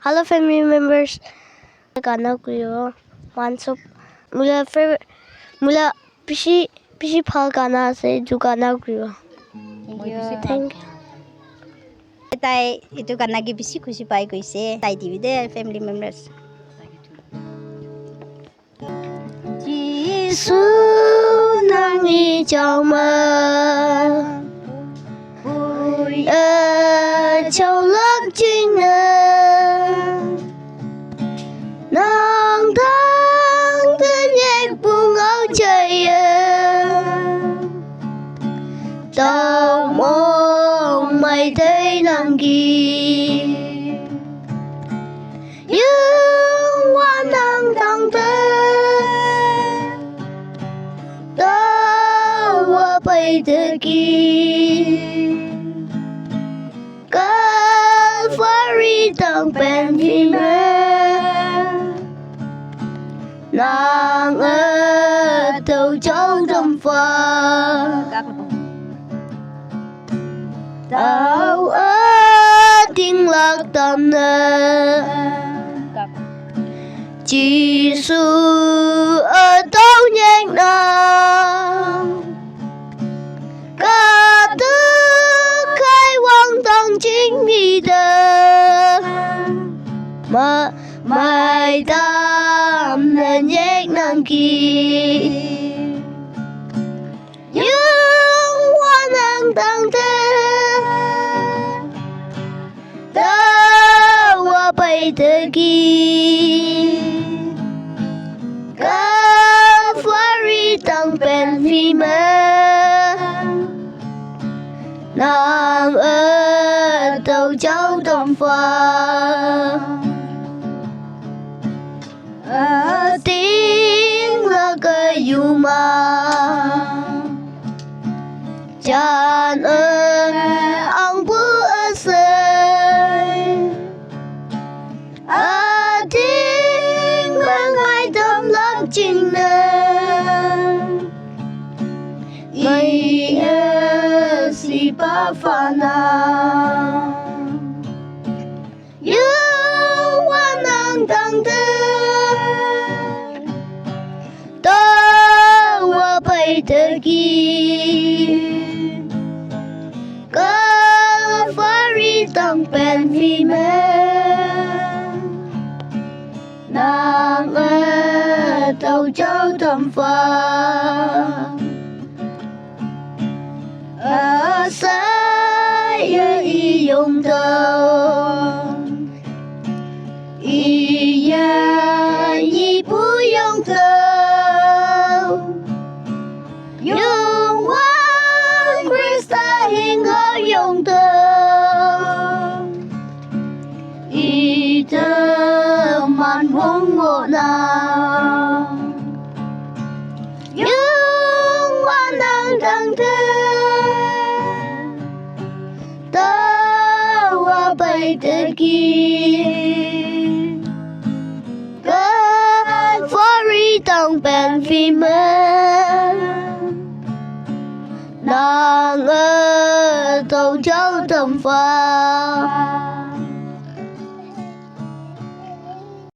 Hello family members. Gana kuyo. Mansop. Mula favorite. Mula pishi phal gana se ju gana kuyo. Thank you. Tai itu karena bisi kusi pai kuise. Tai TV deh family members. Giêsu nang i chào mừng. Vui chào lắc chính nàng tháng tên nhạc buông áo trời tao mong mày thấy nàng kỳ nhưng hoa nàng thăng thế tao hoa bay thế kỳ Calvary tang pen vì mẹ nàng ở tàu cháu tâm phật tao ở tiếng lạc tâm nè chỉ su ở tao nhanh nàng cả thứ khai quang tăng chính vì đời mà mai tâm nên nhét nàng kỳ nhưng hoa nàng tăng thế ta hoa bay thế kỳ Calvary tăng bên vì mẹ nàng ở tàu cháu tâm phật tiếng là cây dù mà chan ơi ông bữa xây tiếng là ngày tâm lắm trình nên ngày si ba pha na yêu hoa nàng tăng thế ta hoa bay thế kỳ Calvary tăng pen vì mẹ nàng ở tàu cháu tâm phật ở sai y dùng tàu y ya y bu dùng tàu dùng quang Christa hình ở dùng tàu y thơ man vong ngộ nào nhưng hoa nàng đang thế ta hoa bay thế kia Calvary tăng bên vì mẹ nàng ở tàu cháu tâm phật